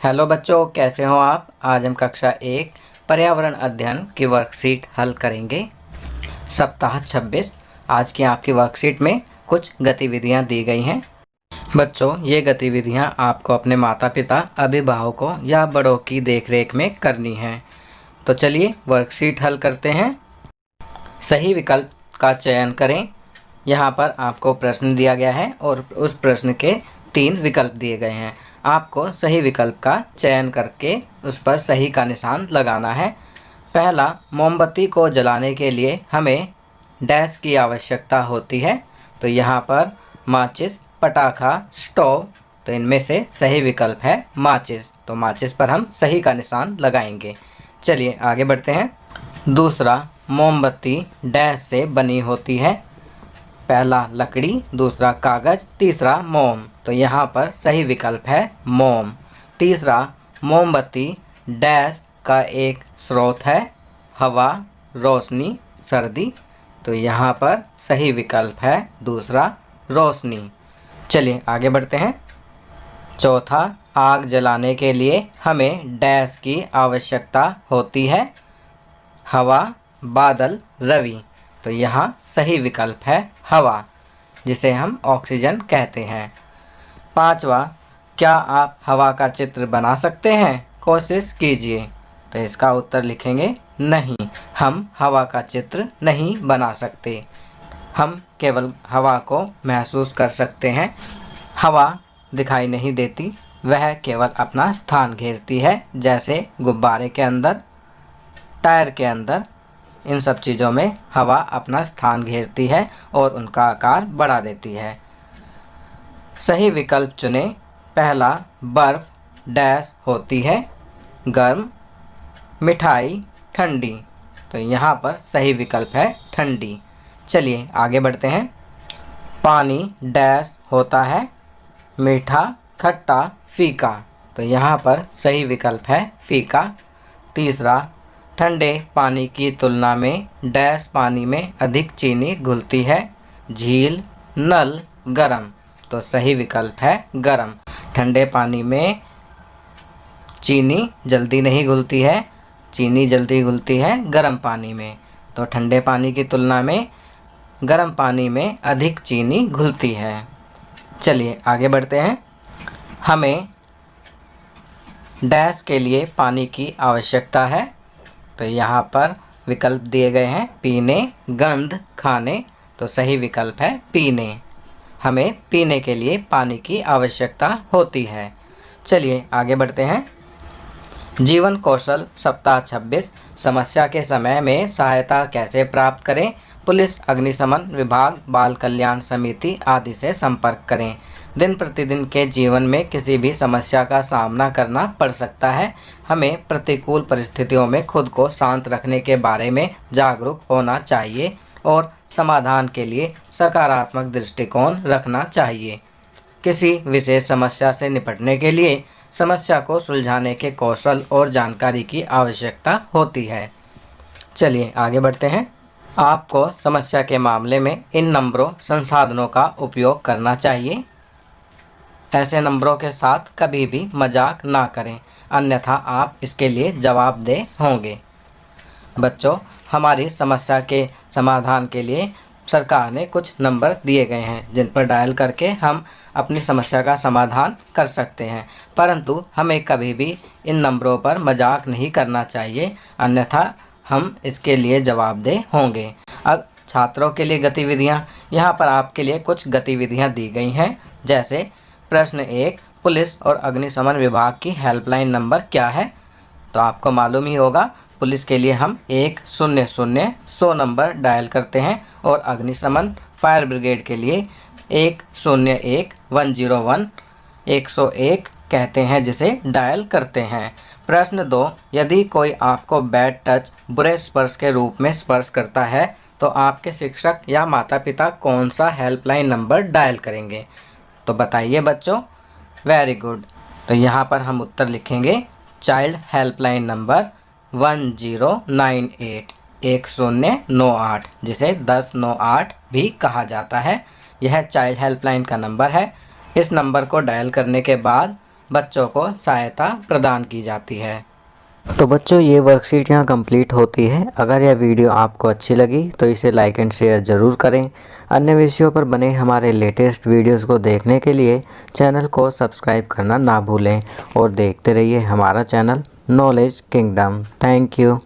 Hello बच्चों, कैसे हो आप। आज हम कक्षा 1 पर्यावरण अध्ययन की वर्कशीट हल करेंगे। सप्ताह 26। आज की आपकी वर्कशीट में कुछ गतिविधियां दी गई हैं। बच्चों, ये गतिविधियां आपको अपने माता पिता, अभिभावकों या बड़ों की देखरेख में करनी हैं। तो चलिए वर्कशीट हल करते हैं। सही विकल्प का चयन करें। यहाँ पर आपको प्रश्न दिया गया है और उस प्रश्न के 3 विकल्प दिए गए हैं। आपको सही विकल्प का चयन करके उस पर सही का निशान लगाना है। पहला, मोमबत्ती को जलाने के लिए हमें डैश की आवश्यकता होती है। तो यहाँ पर माचिस, पटाखा, स्टोव, तो इनमें से सही विकल्प है माचिस। तो माचिस पर हम सही का निशान लगाएंगे। चलिए आगे बढ़ते हैं। दूसरा, मोमबत्ती डैश से बनी होती है। पहला लकड़ी, दूसरा कागज, तीसरा मोम। तो यहाँ पर सही विकल्प है मोम। तीसरा, मोमबत्ती डैश का एक स्रोत है। हवा, रोशनी, सर्दी। तो यहाँ पर सही विकल्प है दूसरा, रोशनी। चलिए आगे बढ़ते हैं। चौथा, आग जलाने के लिए हमें डैश की आवश्यकता होती है। हवा, बादल, रवि। तो यहाँ सही विकल्प है हवा, जिसे हम ऑक्सीजन कहते हैं। पांचवा, क्या आप हवा का चित्र बना सकते हैं? कोशिश कीजिए। तो इसका उत्तर लिखेंगे नहीं, हम हवा का चित्र नहीं बना सकते। हम केवल हवा को महसूस कर सकते हैं। हवा दिखाई नहीं देती, वह केवल अपना स्थान घेरती है, जैसे गुब्बारे के अंदर, टायर के अंदर। इन सब चीज़ों में हवा अपना स्थान घेरती है और उनका आकार बढ़ा देती है। सही विकल्प चुनें। पहला, बर्फ डैश होती है, गर्म, मिठाई, ठंडी। तो यहाँ पर सही विकल्प है ठंडी। चलिए आगे बढ़ते हैं। पानी डैश होता है, मीठा, खट्टा, फीका। तो यहाँ पर सही विकल्प है फीका। तीसरा, ठंडे पानी की तुलना में डैश पानी में अधिक चीनी घुलती है, झील, नल, गरम। तो सही विकल्प है गरम। ठंडे पानी में चीनी जल्दी नहीं घुलती है, चीनी जल्दी घुलती है गर्म पानी में। तो ठंडे पानी की तुलना में गर्म पानी में अधिक चीनी घुलती है। चलिए आगे बढ़ते हैं। हमें डैश के लिए पानी की आवश्यकता है। तो यहाँ पर विकल्प दिए गए हैं पीने, गंध, खाने। तो सही विकल्प है पीने। हमें पीने के लिए पानी की आवश्यकता होती है। चलिए आगे बढ़ते हैं। जीवन कौशल सप्ताह 26। समस्या के समय में सहायता कैसे प्राप्त करें? पुलिस, अग्निशमन विभाग, बाल कल्याण समिति आदि से संपर्क करें। दिन प्रतिदिन के जीवन में किसी भी समस्या का सामना करना पड़ सकता है। हमें प्रतिकूल परिस्थितियों में खुद को शांत रखने के बारे में जागरूक होना चाहिए और समाधान के लिए सकारात्मक दृष्टिकोण रखना चाहिए। किसी विशेष समस्या से निपटने के लिए समस्या को सुलझाने के कौशल और जानकारी की आवश्यकता होती है। चलिए आगे बढ़ते हैं। आपको समस्या के मामले में इन नंबरों संसाधनों का उपयोग करना चाहिए। ऐसे नंबरों के साथ कभी भी मजाक ना करें, अन्यथा आप इसके लिए जवाबदेह होंगे। बच्चों, हमारी समस्या के समाधान के लिए सरकार ने कुछ नंबर दिए गए हैं, जिन पर डायल करके हम अपनी समस्या का समाधान कर सकते हैं। परंतु हमें कभी भी इन नंबरों पर मजाक नहीं करना चाहिए, अन्यथा हम इसके लिए जवाबदेह होंगे। अब छात्रों के लिए गतिविधियाँ। यहाँ पर आपके लिए कुछ गतिविधियाँ दी गई हैं। जैसे प्रश्न 1, पुलिस और अग्निशमन विभाग की हेल्पलाइन नंबर क्या है? तो आपको मालूम ही होगा, पुलिस के लिए हम 100-100 नंबर डायल करते हैं और अग्निशमन फायर ब्रिगेड के लिए 101-101 101 कहते हैं, जिसे डायल करते हैं। प्रश्न 2, यदि कोई आपको बैड टच, बुरे स्पर्श के रूप में स्पर्श करता है तो आपके शिक्षक या माता पिता कौन सा हेल्पलाइन नंबर डायल करेंगे? तो बताइए बच्चों। Very good. तो यहाँ पर हम उत्तर लिखेंगे चाइल्ड हेल्पलाइन नंबर 1098 1098, जिसे 1098 भी कहा जाता है। यह चाइल्ड हेल्पलाइन का नंबर है। इस नंबर को डायल करने के बाद बच्चों को सहायता प्रदान की जाती है। तो बच्चों ये वर्कशीट यहाँ कंप्लीट होती है। अगर यह वीडियो आपको अच्छी लगी तो इसे लाइक एंड शेयर ज़रूर करें। अन्य विषयों पर बने हमारे लेटेस्ट वीडियोस को देखने के लिए चैनल को सब्सक्राइब करना ना भूलें और देखते रहिए हमारा channel knowledge kingdom. Thank you.